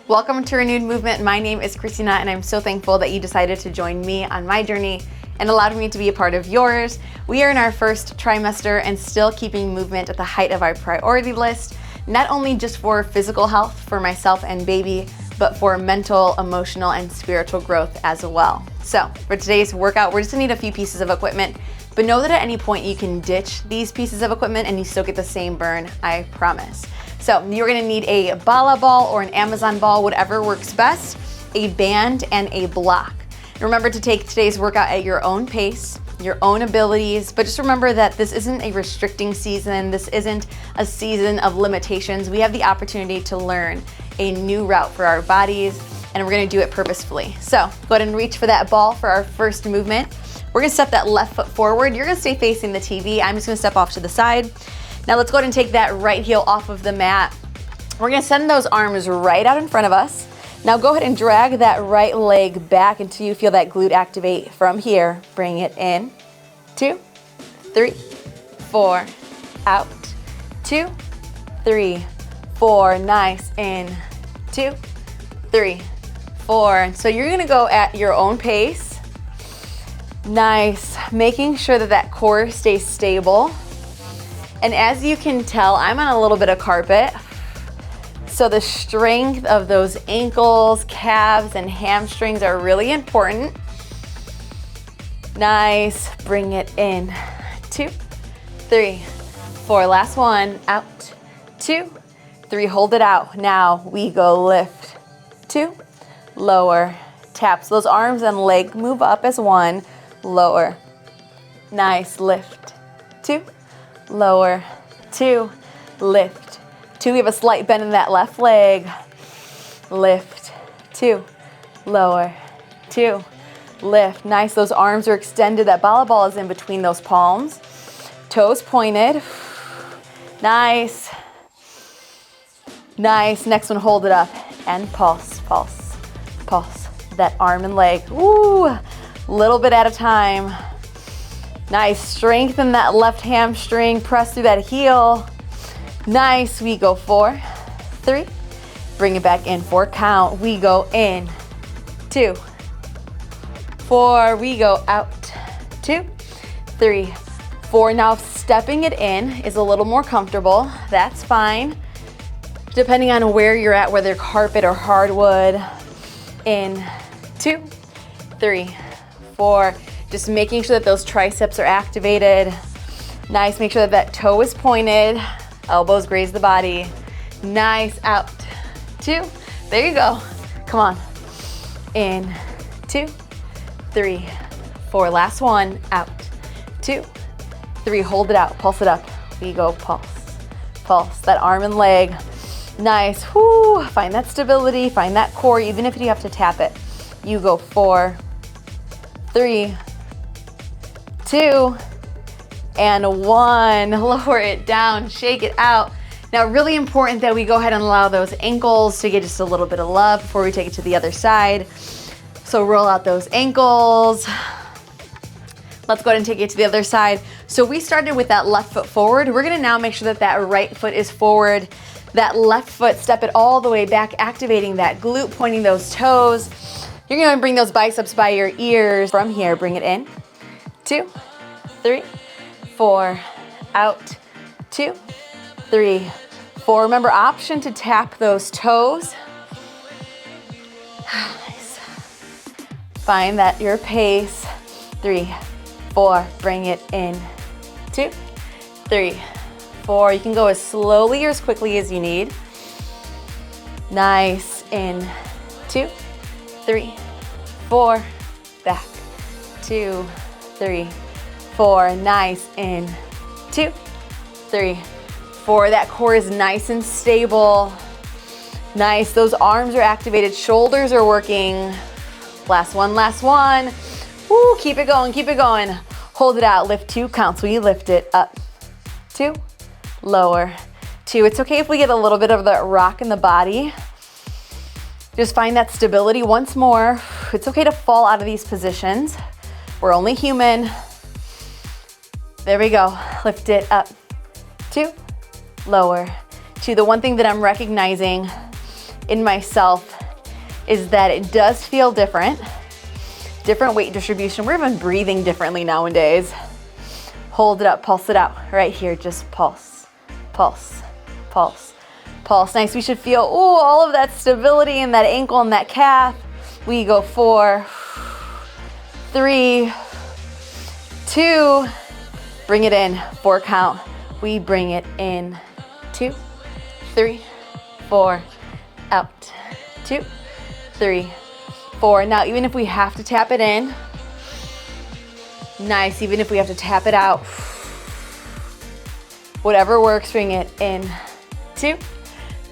Welcome to Renewed Movement. My name is Christina and I'm so thankful that you decided to join me on my journey and allowed me to be a part of yours. We are in our first trimester and still keeping movement at the height of our priority list, not only just for physical health for myself and baby, but for mental, emotional, and spiritual growth as well. So for today's workout, we're just gonna need a few pieces of equipment, but know that at any point you can ditch these pieces of equipment and you still get the same burn, I promise. So you're gonna need a Bala ball or an Amazon ball, whatever works best, a band, and a block. Remember to take today's workout at your own pace, your own abilities, but just remember that this isn't a restricting season. This isn't a season of limitations. We have the opportunity to learn a new route for our bodies, and we're gonna do it purposefully. So go ahead and reach for that ball for our first movement. We're gonna step that left foot forward. You're gonna stay facing the TV. I'm just gonna step off to the side. Now let's go ahead and take that right heel off of the mat. We're gonna send those arms right out in front of us. Now go ahead and drag that right leg back until you feel that glute activate. From here, bring it in. 2, 3, 4, out. 2, 3, 4, nice. In. 2, 3, 4. So you're gonna go at your own pace. Nice, making sure that that core stays stable. And as you can tell, I'm on a little bit of carpet. So the strength of those ankles, calves, and hamstrings are really important. Nice, bring it in. 2, 3, 4, last one, out. 2, 3, hold it out. Now we go lift. 2, lower, tap. So those arms and leg move up as one, lower. Nice, lift. 2, lower, 2, lift. 2, we have a slight bend in that left leg. Lift, 2, lower, 2, lift. Nice, those arms are extended. That Bala ball is in between those palms. Toes pointed. Nice. Nice, next one, hold it up and pulse, pulse, pulse. That arm and leg, ooh, little bit at a time. Nice, strengthen that left hamstring, press through that heel. Nice, we go 4, 3, bring it back in, 4 count. We go in, 2, 4, we go out, 2, 3, 4. Now if stepping it in is a little more comfortable, that's fine. Depending on where you're at, whether carpet or hardwood. In, 2, 3, 4. Just making sure that those triceps are activated. Nice, make sure that that toe is pointed. Elbows graze the body. Nice, out. 2, there you go. Come on. In, 2, 3, 4. Last one, out. 2, 3, hold it out, pulse it up. We go pulse, pulse. That arm and leg. Nice, whoo. Find that stability, find that core, even if you have to tap it. You go 4, 3, 2, and 1. Lower it down, shake it out. Now, really important that we go ahead and allow those ankles to get just a little bit of love before we take it to the other side. So roll out those ankles. Let's go ahead and take it to the other side. So we started with that left foot forward. We're gonna now make sure that that right foot is forward. That left foot, step it all the way back, activating that glute, pointing those toes. You're gonna bring those biceps by your ears. From here, bring it in. 2, 3, 4, out. 2, 3, 4. Remember, option to tap those toes. Nice. Find that your pace. 3, 4, bring it in. 2, 3, 4. You can go as slowly or as quickly as you need. Nice, in. 2, 3, 4, back. 2, 3, 4, nice, in. 2, 3, 4. That core is nice and stable. Nice, those arms are activated, shoulders are working. Last one, last one. Woo, keep it going, keep it going. Hold it out, lift 2 counts. We lift it up, 2, lower, 2. It's okay if we get a little bit of that rock in the body. Just find that stability once more. It's okay to fall out of these positions. We're only human. There we go, lift it up, 2, lower, 2. The one thing that I'm recognizing in myself is that it does feel different. Different weight distribution. We're even breathing differently nowadays. Hold it up, pulse it out. Right here, just pulse, pulse, pulse, pulse. Nice, we should feel, ooh, all of that stability in that ankle and that calf. We go 4, 3, 2, bring it in, 4 count. We bring it in, 2, 3, 4, out, 2, 3, 4. Now, even if we have to tap it in, nice, even if we have to tap it out, whatever works, bring it in, 2,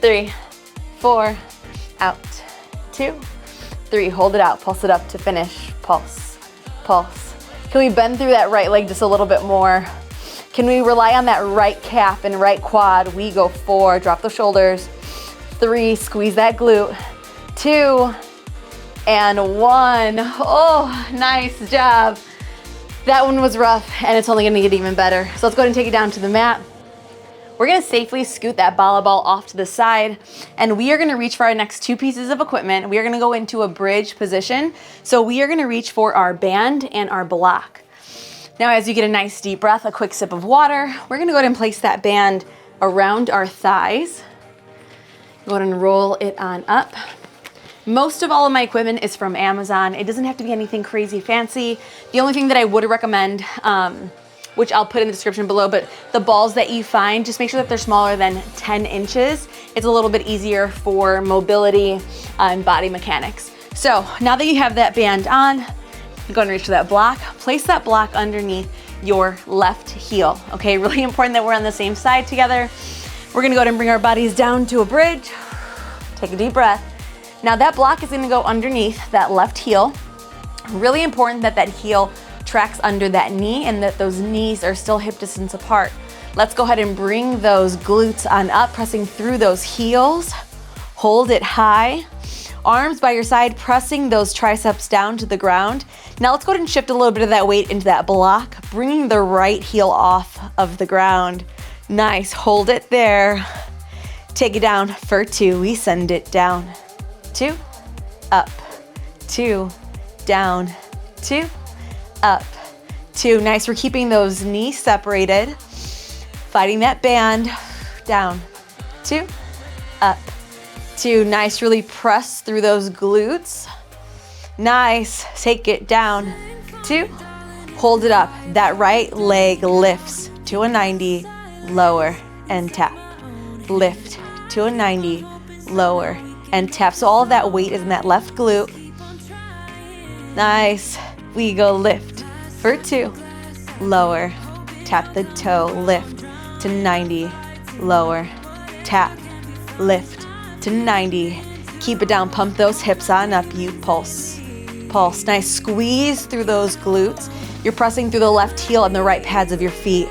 3, 4, out, 2, 3, hold it out, pulse it up to finish, pulse, pulse. Can we bend through that right leg just a little bit more? Can we rely on that right calf and right quad? We go 4, drop the shoulders, 3, squeeze that glute, 2, and 1. Oh, nice job. That one was rough, and it's only gonna get even better. So let's go ahead and take it down to the mat. We're gonna safely scoot that volleyball off to the side, and we are gonna reach for our next 2 pieces of equipment. We are gonna go into a bridge position. So we are gonna reach for our band and our block. Now, as you get a nice deep breath, a quick sip of water, we're gonna go ahead and place that band around our thighs. Go ahead and roll it on up. Most of all of my equipment is from Amazon. It doesn't have to be anything crazy fancy. The only thing that I would recommend, which I'll put in the description below, but the balls that you find, just make sure that they're smaller than 10 inches. It's a little bit easier for mobility and body mechanics. So now that you have that band on, go and reach for that block. Place that block underneath your left heel. Okay, really important that we're on the same side together. We're gonna go ahead and bring our bodies down to a bridge. Take a deep breath. Now that block is gonna go underneath that left heel. Really important that that heel tracks under that knee and that those knees are still hip distance apart. Let's go ahead and bring those glutes on up, pressing through those heels. Hold it high. Arms by your side, pressing those triceps down to the ground. Now let's go ahead and shift a little bit of that weight into that block, bringing the right heel off of the ground. Nice, hold it there. Take it down for 2, we send it down. 2, up, 2, down, 2, up, 2. Nice, we're keeping those knees separated. Fighting that band, down, 2, up, 2. Nice, really press through those glutes. Nice, take it down, 2, hold it up. That right leg lifts to a 90, lower and tap. Lift to a 90, lower and tap. So all of that weight is in that left glute. Nice. We go lift for 2, lower, tap the toe, lift to 90, lower, tap, lift to 90. Keep it down, pump those hips on up, you pulse, pulse. Nice, squeeze through those glutes. You're pressing through the left heel and the right pads of your feet.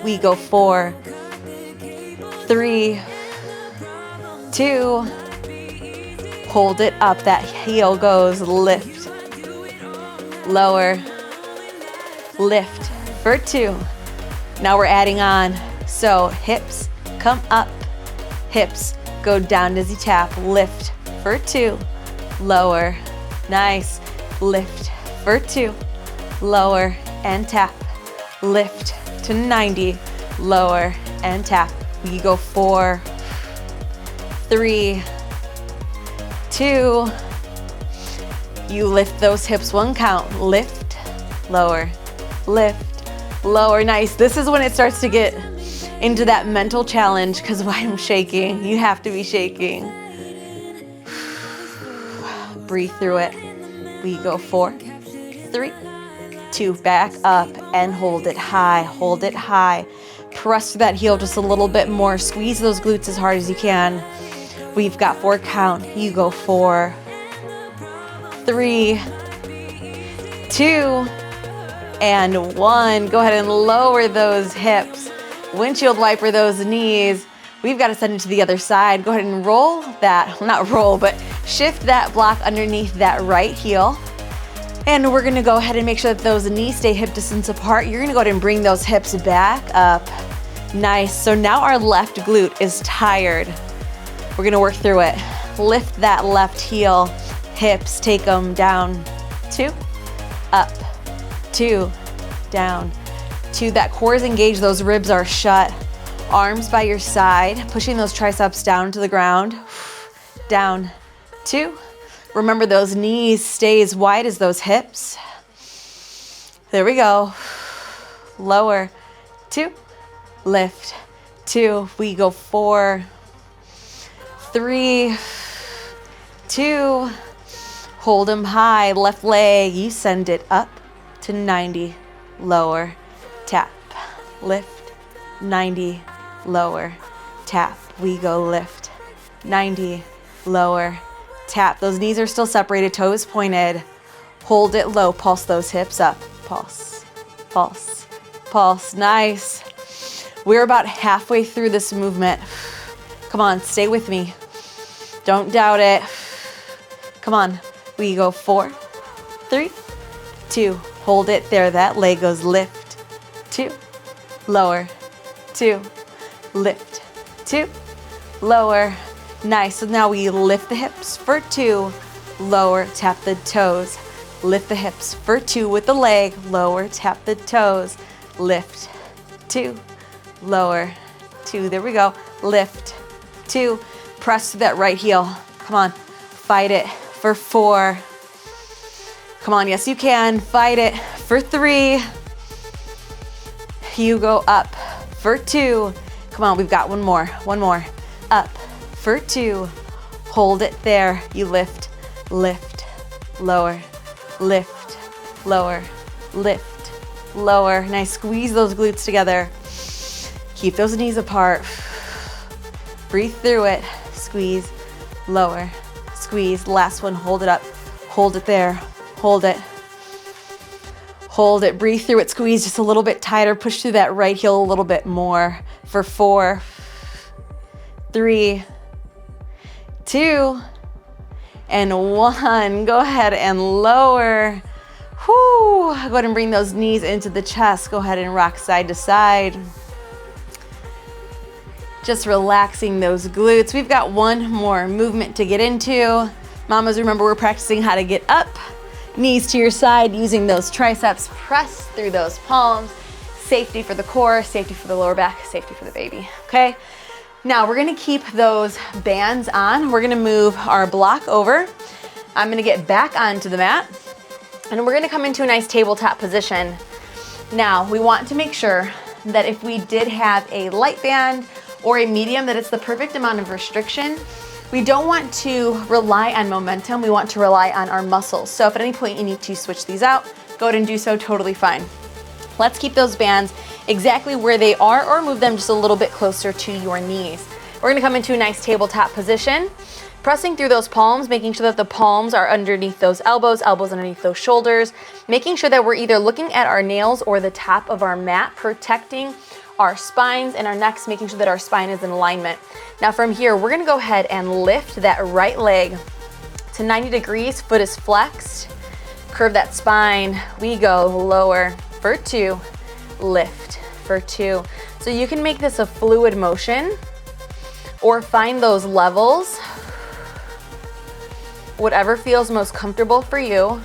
We go 4, 3, 2, hold it up. That heel goes lift, lower, lift for 2. Now we're adding on. So hips come up, hips go down as you tap, lift for 2, lower, nice, lift for 2, lower and tap, lift to 90, lower and tap. We go 4, 3, 2. You lift those hips 1 count. Lift, lower, lift, lower. Nice. This is when it starts to get into that mental challenge because I'm shaking. You have to be shaking. Breathe through it. We go 4, 3, 2. Back up and hold it high. Hold it high. Press that heel just a little bit more. Squeeze those glutes as hard as you can. We've got 4 count. You go 4, 3, 2, and 1. Go ahead and lower those hips. Windshield wiper those knees. We've got to send it to the other side. Go ahead and roll that, not roll, but shift that block underneath that right heel. And we're gonna go ahead and make sure that those knees stay hip distance apart. You're gonna go ahead and bring those hips back up. Nice, so now our left glute is tired. We're gonna work through it. Lift that left heel. Hips, take them down. 2, up, 2, down, 2. That core is engaged, those ribs are shut. Arms by your side, pushing those triceps down to the ground. Down, 2. Remember those knees stay as wide as those hips. There we go. Lower, 2, lift, 2. We go 4, 3, 2. Hold them high, left leg, you send it up to 90, lower, tap, lift, 90, lower, tap. We go lift, 90, lower, tap. Those knees are still separated, toes pointed. Hold it low, pulse those hips up. Pulse, pulse, pulse. Nice. We're about halfway through this movement. Come on, stay with me. Don't doubt it. Come on. We go 4, 3, 2. Hold it there. That leg goes lift, 2, lower, 2, lift, 2, lower. Nice. So now we lift the hips for 2, lower, tap the toes. Lift the hips for 2 with the leg, lower, tap the toes. Lift, 2, lower, 2. There we go. Lift, 2. Press to that right heel. Come on. Fight it for 4. Come on, yes you can. Fight it for 3. You go up for 2. Come on, we've got one more. One more. Up for 2. Hold it there. You lift, lift, lower, lift, lower, lift, lower. Nice. Squeeze those glutes together. Keep those knees apart. Breathe through it. Squeeze, lower, squeeze. Last one, hold it up. Hold it there. Hold it. Hold it. Breathe through it. Squeeze just a little bit tighter. Push through that right heel a little bit more for 4, 3, 2, and 1. Go ahead and lower. Whoo. Go ahead and bring those knees into the chest. Go ahead and rock side to side. Just relaxing those glutes. We've got one more movement to get into. Mamas, remember we're practicing how to get up. Knees to your side, using those triceps. Press through those palms. Safety for the core, safety for the lower back, safety for the baby, okay? Now we're gonna keep those bands on. We're gonna move our block over. I'm gonna get back onto the mat, and we're gonna come into a nice tabletop position. Now, we want to make sure that if we did have a light band or a medium, that it's the perfect amount of restriction. We don't want to rely on momentum, we want to rely on our muscles. So if at any point you need to switch these out, go ahead and do so, totally fine. Let's keep those bands exactly where they are, or move them just a little bit closer to your knees. We're gonna come into a nice tabletop position, pressing through those palms, making sure that the palms are underneath those elbows, elbows underneath those shoulders, making sure that we're either looking at our nails or the top of our mat, protecting our spines and our necks, making sure that our spine is in alignment. Now from here, we're gonna go ahead and lift that right leg to 90 degrees, foot is flexed, curve that spine. We go lower for 2, lift for 2. So you can make this a fluid motion or find those levels, whatever feels most comfortable for you.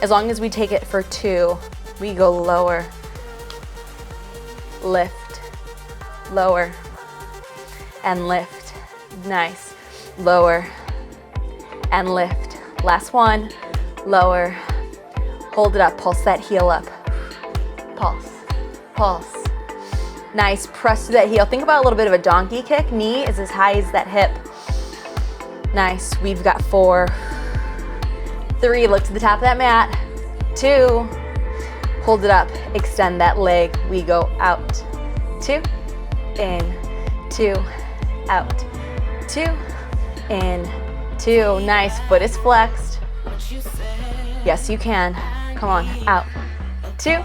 As long as we take it for 2, we go lower, lift, lower, and lift. Nice. Lower and lift. Last one. Lower. Hold it up. Pulse that heel up. Pulse. Pulse. Nice. Press to that heel. Think about a little bit of a donkey kick. Knee is as high as that hip. Nice. We've got 4, 3. Look to the top of that mat. 2. Hold it up. Extend that leg. We go out. 2. In. 2. Out. 2. In. 2. Nice. Foot is flexed. Yes, you can. Come on. Out. 2.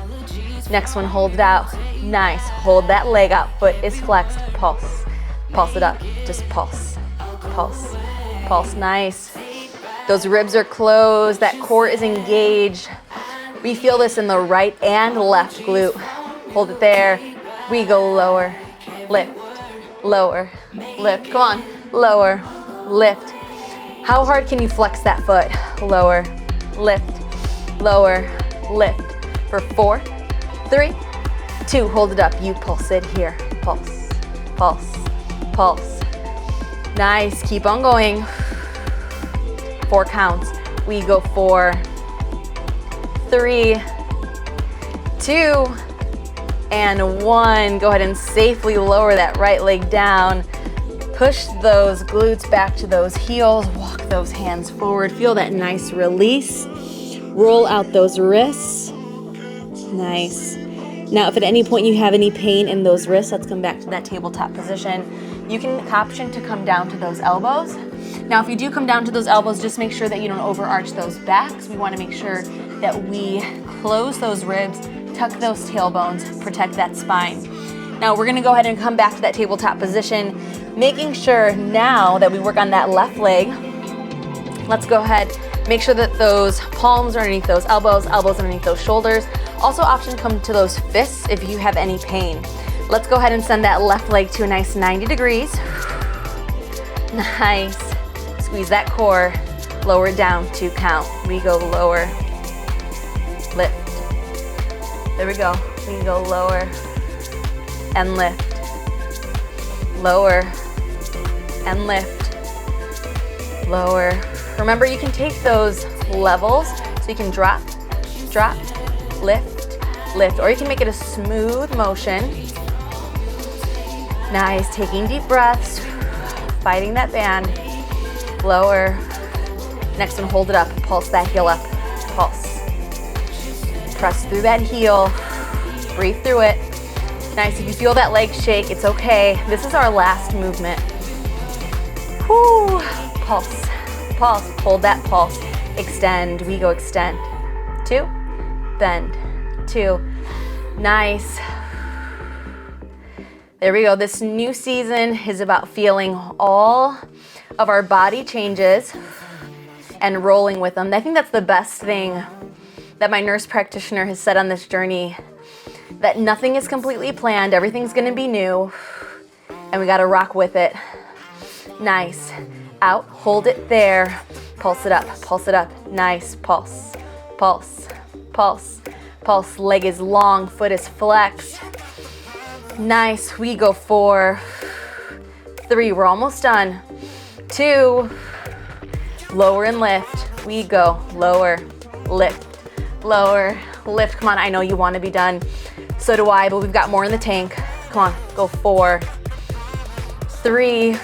Next one, hold it out. Nice. Hold that leg out. Foot is flexed. Pulse. Pulse it up. Just pulse. Pulse. Pulse. Nice. Those ribs are closed. That core is engaged. We feel this in the right and left glute. Hold it there. We go lower. Lift. Lower. Lift. Come on. Lower. Lift. How hard can you flex that foot? Lower, lift, lower, lift. For 4, 3, 2, hold it up. You pulse it here. Pulse, pulse, pulse. Nice, keep on going. 4 counts. We go 4, 3, 2, and 1. Go ahead and safely lower that right leg down. Push those glutes back to those heels. Walk those hands forward. Feel that nice release. Roll out those wrists. Nice. Now, if at any point you have any pain in those wrists, let's come back to that tabletop position. You can option to come down to those elbows. Now, if you do come down to those elbows, just make sure that you don't overarch those backs. We want to make sure that we close those ribs, tuck those tailbones, protect that spine. Now, we're going to go ahead and come back to that tabletop position, making sure now that we work on that left leg. Let's go ahead, make sure that those palms are underneath those elbows, elbows underneath those shoulders. Also, option come to those fists if you have any pain. Let's go ahead and send that left leg to a nice 90 degrees. Nice. Squeeze that core. Lower it down, 2 count. We go lower, lift. There we go. We go lower and lift. Lower and lift. Lower. Remember, you can take those levels, so you can drop, drop, lift, lift, or you can make it a smooth motion. Nice, taking deep breaths, fighting that band. Lower. Next one, hold it up, pulse that heel up, pulse. Press through that heel, breathe through it. Nice, if you feel that leg shake, it's okay. This is our last movement. Whoo, pulse, pulse, hold that pulse. Extend, we go extend. 2, bend, 2, nice. There we go. This new season is about feeling all of our body changes and rolling with them. I think that's the best thing that my nurse practitioner has said on this journey, that nothing is completely planned, everything's gonna be new, and we gotta rock with it. Nice. Out, hold it there. Pulse it up, nice, pulse, pulse, pulse, pulse. Leg is long, foot is flexed. Nice, we go 4, 3, we're almost done. 2, lower and lift. We go lower, lift, lower, lift. Come on, I know you want to be done. So do I, but we've got more in the tank. Come on, go 4, 3,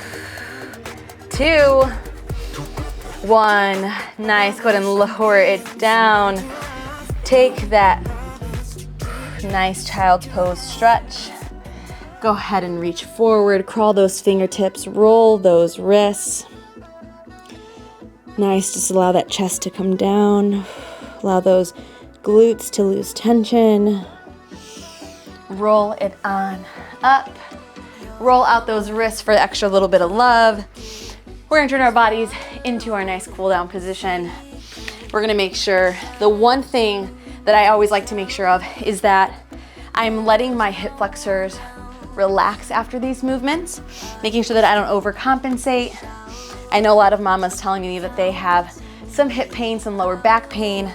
2, 1. Nice, go ahead and lower it down. Take that nice child's pose stretch. Go ahead and reach forward, crawl those fingertips, roll those wrists. Nice, just allow that chest to come down. Allow those glutes to lose tension. Roll it on up. Roll out those wrists for the extra little bit of love. We're gonna turn our bodies into our nice cool down position. We're gonna make sure, the one thing that I always like to make sure of is that I'm letting my hip flexors relax after these movements, making sure that I don't overcompensate. I know a lot of mamas telling me that they have some hip pain, some lower back pain,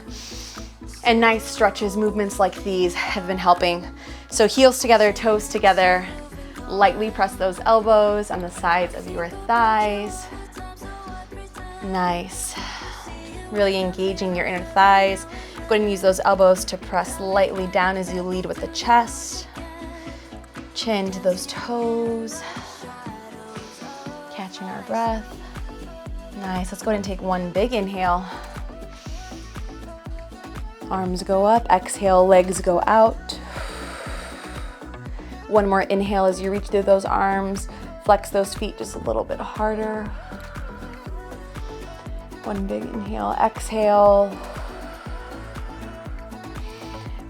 and nice stretches, movements like these have been helping. So heels together, toes together, lightly press those elbows on the sides of your thighs. Nice. Really engaging your inner thighs. Go ahead and use those elbows to press lightly down as you lead with the chest. Chin to those toes. Catching our breath. Nice, let's go ahead and take one big inhale. Arms go up, exhale, legs go out. One more inhale as you reach through those arms. Flex those feet just a little bit harder. One big inhale, exhale.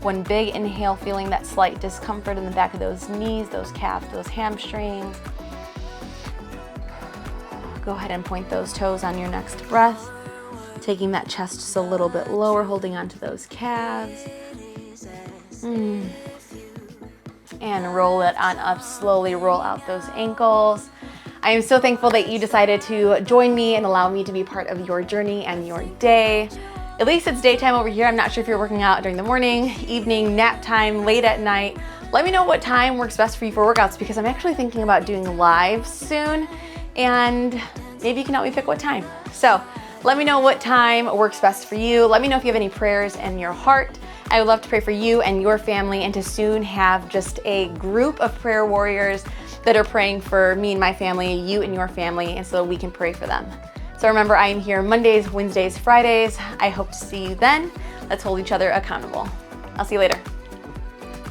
One big inhale, feeling that slight discomfort in the back of those knees, those calves, those hamstrings. Go ahead and point those toes on your next breath. Taking that chest just a little bit lower, holding onto those calves. And roll it on up, slowly roll out those ankles. I am so thankful that you decided to join me and allow me to be part of your journey and your day. At least it's daytime over here. I'm not sure if you're working out during the morning, evening, nap time, late at night. Let me know what time works best for you for workouts, because I'm actually thinking about doing live soon, and maybe you can help me pick what time. So let me know what time works best for you. Let me know if you have any prayers in your heart. I would love to pray for you and your family, and to soon have just a group of prayer warriors that are praying for me and my family, you and your family, and so we can pray for them. So remember, I am here Mondays, Wednesdays, Fridays. I hope to see you then. Let's hold each other accountable. I'll see you later.